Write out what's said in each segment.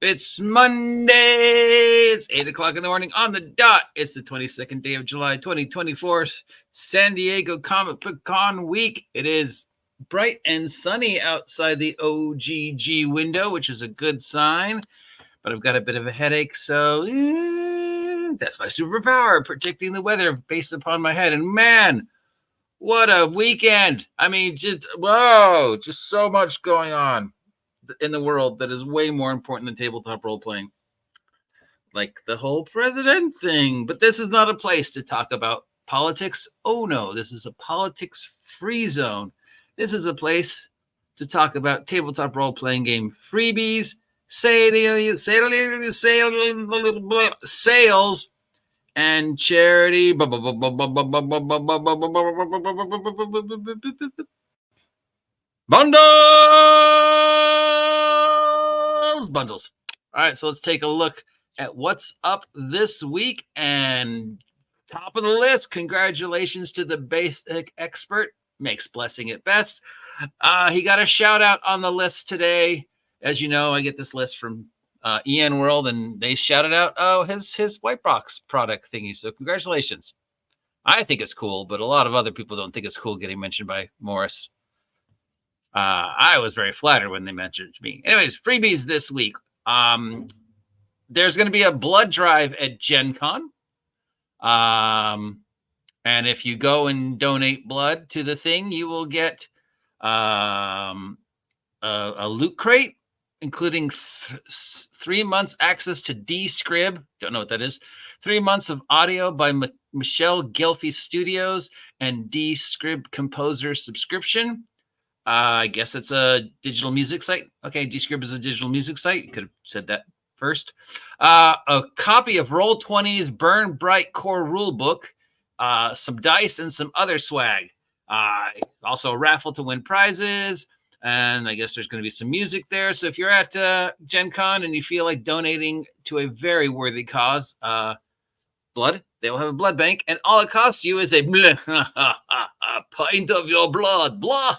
It's Monday. It's 8 o'clock in the morning on the dot. It's the 22nd day of July, 2024, San Diego Comic Book Con week. It is bright and sunny outside the OGG window, which is a good sign. But I've got a bit of a headache, so that's my superpower, predicting the weather based upon my head. And man, what a weekend. I mean, just so much going on in the world that is way more important than tabletop role playing, like the whole president thing. But this is not a place to talk about politics. Oh no, this is a politics free zone. This is a place to talk about tabletop role playing game freebies, sales, and charity. Bundles. All right, so let's take a look at what's up this week. And top of the list, congratulations to the basic expert, makes blessing it best. He got a shout out on the list today. As you know, I get this list from EN World, and they shouted out his white box product thingy. So congratulations. I think it's cool, but a lot of other people don't think it's cool getting mentioned by Morris. I was very flattered when they mentioned me. Anyways, freebies this week. There's going to be a blood drive at Gen Con. And if you go and donate blood to the thing, you will get a loot crate, including 3 months access to D-Scrib. Don't know what that is. 3 months of audio by Michelle Gelfie Studios and D-Scrib Composer subscription. I guess it's a digital music site. Okay, D-Scrib is a digital music site. You could have said that first. A copy of Roll20's Burn Bright Core Rulebook, some dice, and some other swag. Also a raffle to win prizes, and I guess there's going to be some music there. So if you're at Gen Con and you feel like donating to a very worthy cause, blood, they will have a blood bank, and all it costs you is a pint of your blood. Blah.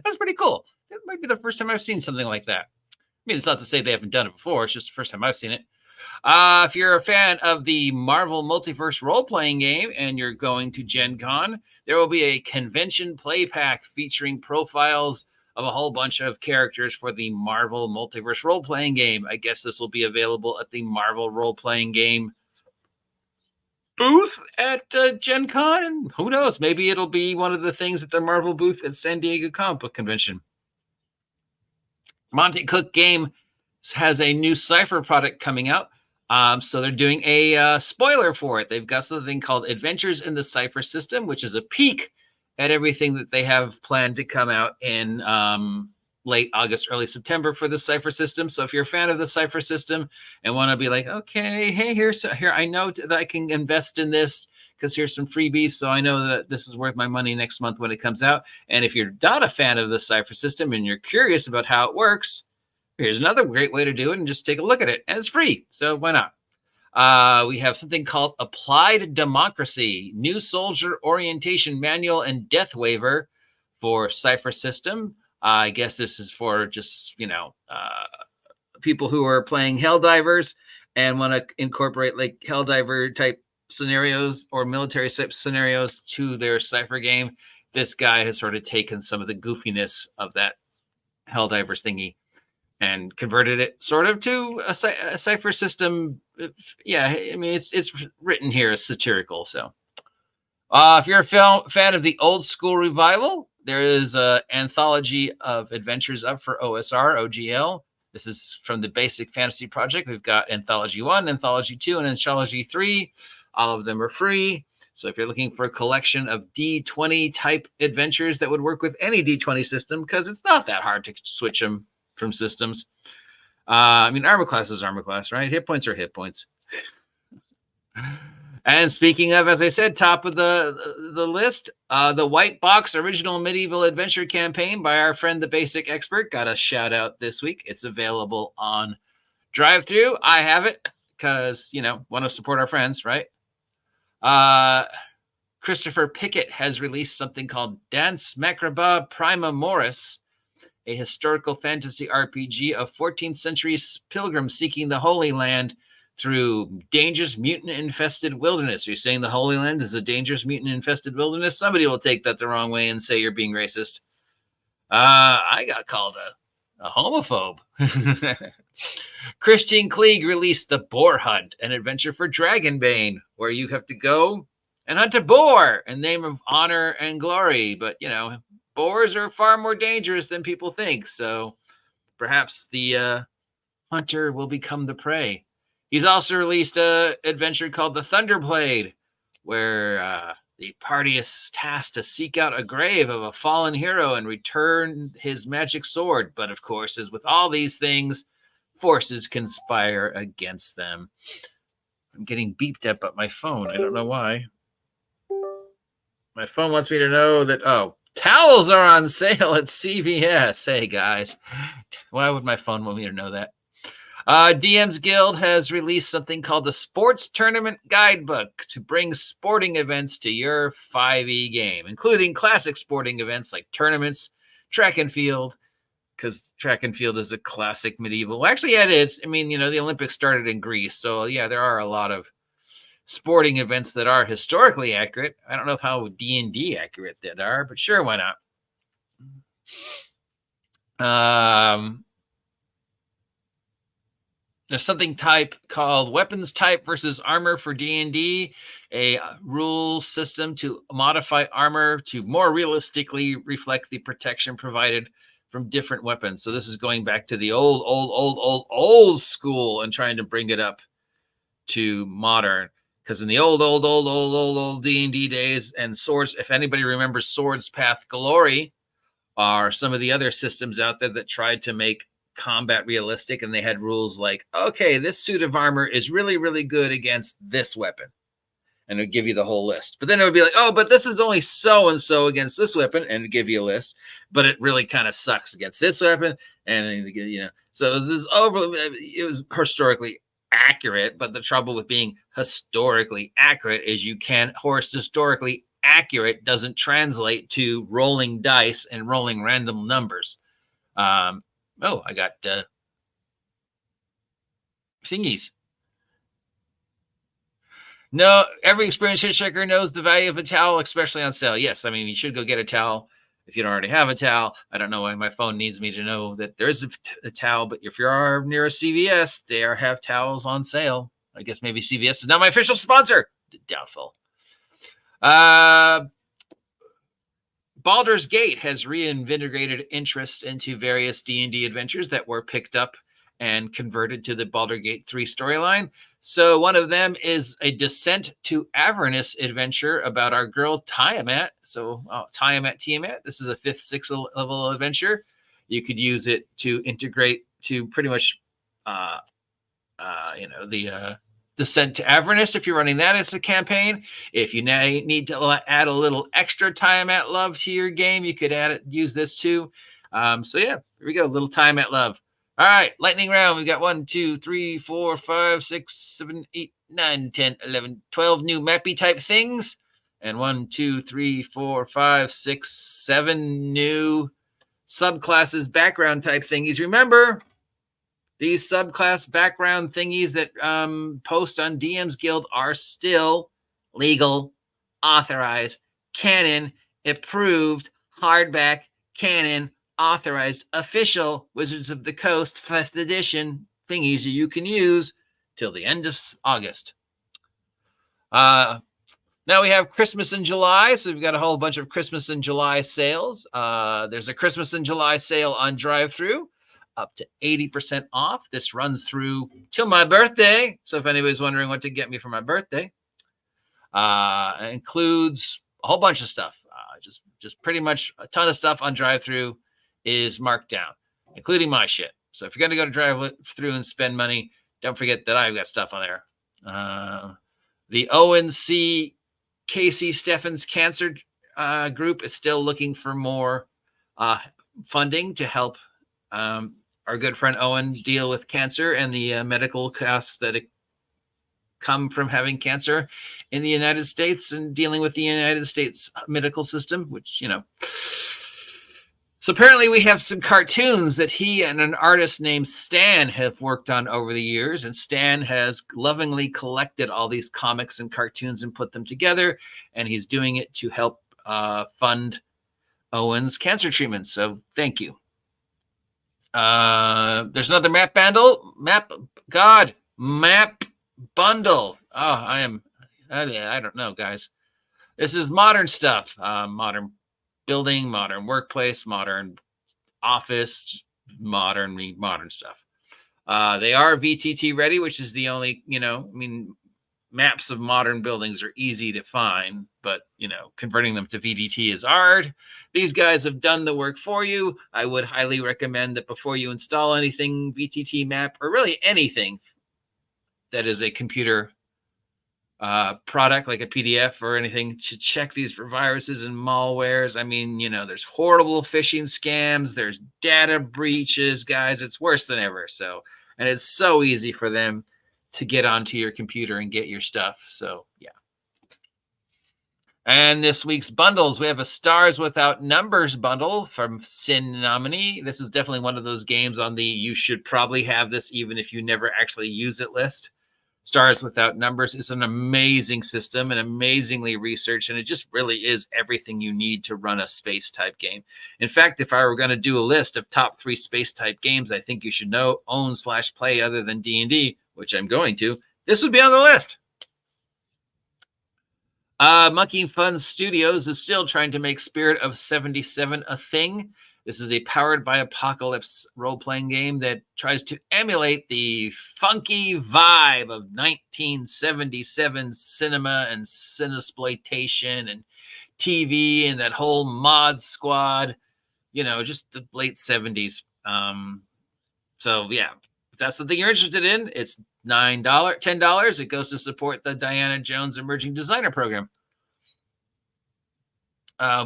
That's pretty cool. That might be the first time I've seen something like that. I mean, it's not to say they haven't done it before. It's just the first time I've seen it. If you're a fan of the Marvel Multiverse role-playing game and you're going to Gen Con, there will be a convention play pack featuring profiles of a whole bunch of characters for the Marvel Multiverse role-playing game. I guess this will be available at the Marvel role-playing game booth at Gen Con, and who knows, maybe it'll be one of the things at the Marvel booth at San Diego Comic Book Convention. Monte Cook Game has a new Cypher product coming out, so they're doing a spoiler for it. They've got something called Adventures in the Cypher System, which is a peek at everything that they have planned to come out in late August, early September for the Cypher system. So if you're a fan of the Cypher system and want to be like, okay, hey, here, I know that I can invest in this because here's some freebies, so I know that this is worth my money next month when it comes out. And if you're not a fan of the Cypher system and you're curious about how it works, here's another great way to do it, and just take a look at it. And it's free, so why not? We have something called Applied Democracy, New Soldier Orientation Manual and Death Waiver for Cypher system. I guess this is for just, people who are playing Helldivers and want to incorporate like Helldiver type scenarios or military type scenarios to their Cypher game. This guy has sort of taken some of the goofiness of that Helldivers thingy and converted it sort of to a Cypher system. Yeah, I mean, it's written here as satirical. So if you're a fan of the Old School Revival, there is an anthology of adventures up for OSR, OGL. This is from the Basic Fantasy Project. We've got Anthology 1, Anthology 2, and Anthology 3. All of them are free. So if you're looking for a collection of D20 type adventures that would work with any D20 system, because it's not that hard to switch them from systems. I mean, armor class is armor class, right? Hit points are hit points. And speaking of, as I said, top of the list, the White Box Original Medieval Adventure Campaign by our friend, the Basic Expert, got a shout out this week. It's available on Drive-Thru. I have it because, want to support our friends, right? Christopher Pickett has released something called Dance Macabre Prima Morris, a historical fantasy RPG of 14th century pilgrims seeking the Holy Land through dangerous mutant-infested wilderness. You're saying the Holy Land is a dangerous mutant-infested wilderness? Somebody will take that the wrong way and say you're being racist. I got called a homophobe. Christian Klieg released The Boar Hunt, an adventure for Dragonbane, where you have to go and hunt a boar in the name of honor and glory. But, you know, boars are far more dangerous than people think. So perhaps the hunter will become the prey. He's also released an adventure called The Thunderblade, where the party is tasked to seek out a grave of a fallen hero and return his magic sword. But of course, as with all these things, forces conspire against them. I'm getting beeped at by my phone. I don't know why. My phone wants me to know that, oh, towels are on sale at CVS. Hey, guys. Why would my phone want me to know that? DM's Guild has released something called the Sports Tournament Guidebook to bring sporting events to your 5e game, including classic sporting events like tournaments, track and field, because track and field is a classic medieval. Well, actually, yeah, it is. I mean, you know, the Olympics started in Greece. So, yeah, there are a lot of sporting events that are historically accurate. I don't know how D&D accurate that are, but sure, why not? There's something type called weapons type versus armor for D&D, a rule system to modify armor to more realistically reflect the protection provided from different weapons. So this is going back to the old school and trying to bring it up to modern. Because in the old D&D days and Swords, if anybody remembers Swords Path Glory, are some of the other systems out there that tried to make combat realistic, and they had rules like, okay, this suit of armor is really, really good against this weapon. And it would give you the whole list. But then it would be like, oh, but this is only so-and-so against this weapon, and it'd give you a list. But it really kind of sucks against this weapon. And, you know, so it was historically accurate, but the trouble with being historically accurate is you can't, historically accurate doesn't translate to rolling dice and rolling random numbers. Oh, I got thingies. No, every experienced hitchhiker knows the value of a towel, especially on sale. Yes, I mean, you should go get a towel if you don't already have a towel. I don't know why my phone needs me to know that there is a towel, but if you are near a CVS, they have towels on sale. I guess maybe CVS is not my official sponsor. Doubtful. Baldur's Gate has reinvigorated interest into various D&D adventures that were picked up and converted to the Baldur's Gate 3 storyline. So one of them is a Descent to Avernus adventure about our girl Tiamat. So Tiamat. This is a 5th, 6th level adventure. You could use it to integrate to pretty much, the Descent to Avernus, if you're running that as a campaign. If you need to add a little extra Tiamat love to your game, you could use this too. So yeah, here we go, little Tiamat love. All right, lightning round. We got 1, 2, 3, 4, 5, 6, 7, 8, 9, 10, 11, 12 new mappy type things. And 1, 2, 3, 4, 5, 6, 7 new subclasses background type thingies. Remember, these subclass background thingies that post on DM's Guild are still legal, authorized, canon, approved, hardback, canon, authorized, official Wizards of the Coast 5th edition thingies that you can use till the end of August. Now we have Christmas in July, so we've got a whole bunch of Christmas in July sales. There's a Christmas in July sale on drive-thru, up to 80% off. This runs through till my birthday. So if anybody's wondering what to get me for my birthday, it includes a whole bunch of stuff. Just pretty much a ton of stuff on drive-thru is marked down, including my shit. So if you're going to go to drive-thru and spend money, don't forget that I've got stuff on there. The ONC Casey Steffens Cancer group is still looking for more funding to help our good friend Owen deal with cancer and the medical costs that come from having cancer in the United States and dealing with the United States medical system, which, you know, So apparently we have some cartoons that he and an artist named Stan have worked on over the years. And Stan has lovingly collected all these comics and cartoons and put them together. And he's doing it to help fund Owen's cancer treatment. So thank you. There's another map bundle. Map bundle. Oh, I don't know, guys. This is modern stuff. Modern building, modern workplace, modern office, modern stuff. They are VTT ready, which is the only, maps of modern buildings are easy to find, but, converting them to VTT is hard. These guys have done the work for you. I would highly recommend that before you install anything, VTT map, or really anything that is a computer product like a PDF or anything, to check these for viruses and malwares. I mean, there's horrible phishing scams, there's data breaches, guys. It's worse than ever. So, and it's so easy for them to get onto your computer and get your stuff. So, yeah. And this week's bundles, we have a Stars Without Numbers bundle from Cinnamony. This is definitely one of those games on the you should probably have this even if you never actually use it list. Stars Without Numbers is an amazing system and amazingly researched, and it just really is everything you need to run a space type game. In fact, if I were going to do a list of top 3 space type games I think you should own/play other than D&D, which I'm going to, this would be on the list. Monkey Fun Studios is still trying to make Spirit of 77 a thing. This is a powered by apocalypse role-playing game that tries to emulate the funky vibe of 1977 cinema and cinesploitation and TV and that whole mod squad, just the late 70s. So yeah, if that's the thing you're interested in, it's $10. It goes to support the Diana Jones Emerging Designer Program.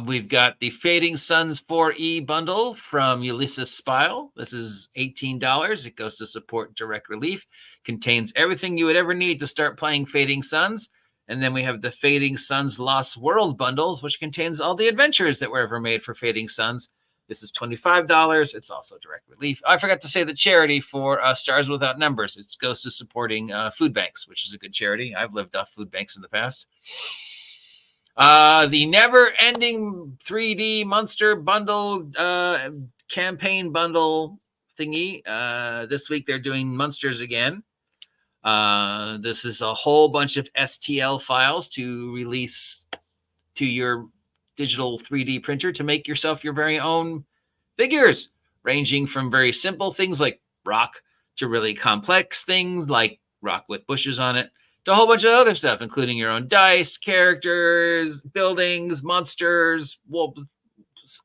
We've got the Fading Suns 4E bundle from Ulysses Spile. This is $18. It goes to support Direct Relief. Contains everything you would ever need to start playing Fading Suns. And then we have the Fading Suns Lost World bundles, which contains all the adventures that were ever made for Fading Suns. This is $25. It's also Direct Relief. I forgot to say the charity for Stars Without Numbers. It goes to supporting food banks, which is a good charity. I've lived off food banks in the past. The never-ending 3D Monster bundle campaign bundle thingy. This week they're doing Monsters again. This is a whole bunch of STL files to release to your digital 3D printer to make yourself your very own figures, ranging from very simple things like rock to really complex things like rock with bushes on it, to a whole bunch of other stuff, including your own dice, characters, buildings, monsters,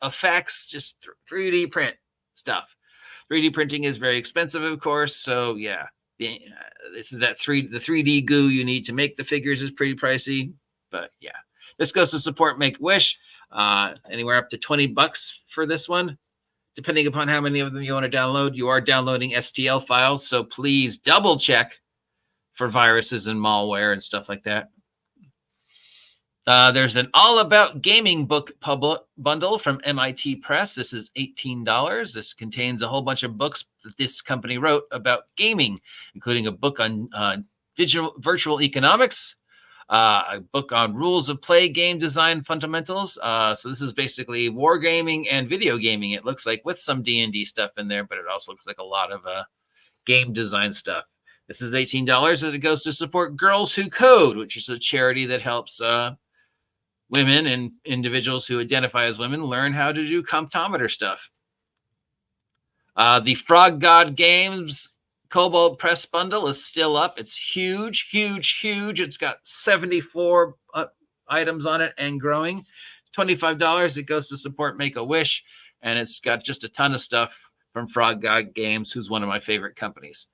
effects, just 3D print stuff. 3D printing is very expensive, of course. So yeah, the 3D goo you need to make the figures is pretty pricey. But yeah, this goes to support Make-A-Wish. Anywhere up to $20 for this one, depending upon how many of them you want to download. You are downloading STL files, so please double check for viruses and malware and stuff like that. There's an All About Gaming book bundle from MIT Press. This is $18. This contains a whole bunch of books that this company wrote about gaming, including a book on virtual economics, a book on rules of play, game design fundamentals. So this is basically wargaming and video gaming, it looks like, with some D&D stuff in there, but it also looks like a lot of game design stuff. This is $18, and it goes to support Girls Who Code, which is a charity that helps women and individuals who identify as women learn how to do comptometer stuff. The Frog God Games Cobalt Press bundle is still up. It's huge, huge, huge. It's got 74 items on it and growing. It's $25. It goes to support Make-A-Wish, and it's got just a ton of stuff from Frog God Games, who's one of my favorite companies.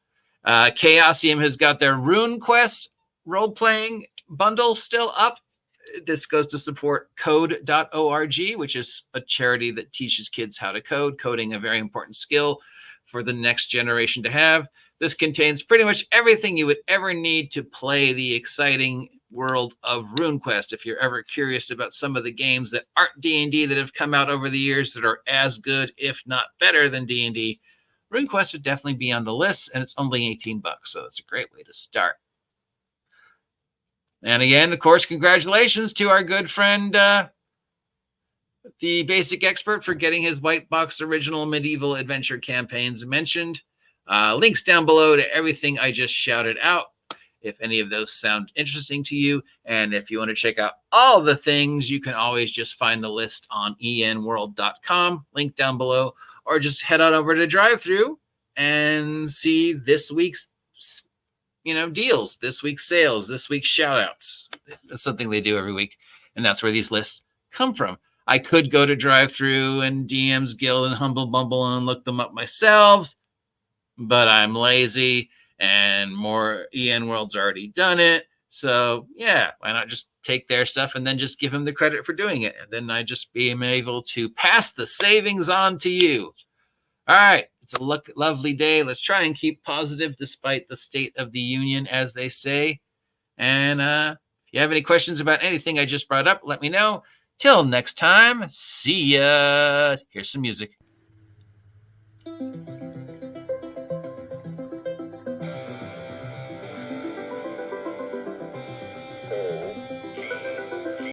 Chaosium has got their Rune Quest role-playing bundle still up. This goes to support code.org, which is a charity that teaches kids how to code, coding a very important skill for the next generation to have. This contains pretty much everything you would ever need to play the exciting world of RuneQuest. If you're ever curious about some of the games that aren't D&D that have come out over the years that are as good, if not better than D&D, RuneQuest would definitely be on the list, and it's only $18, so that's a great way to start. And again, of course, congratulations to our good friend, the Basic Expert, for getting his White Box original medieval adventure campaigns mentioned. Links down below to everything I just shouted out, if any of those sound interesting to you. And if you want to check out all the things, you can always just find the list on enworld.com, link down below, or just head on over to DriveThru and see this week's deals, this week's sales, this week's shout outs. That's something they do every week, and that's where these lists come from. I could go to DriveThru and DM's Guild and Humble Bumble and look them up myself, but I'm lazy, and more EN World's already done it. So yeah, why not just take their stuff and then just give them the credit for doing it, and then I just be able to pass the savings on to you. All right, it's a lovely day. Let's try and keep positive despite the state of the union, as they say. And if you have any questions about anything I just brought up, let me know. Till next time, see ya. Here's some music.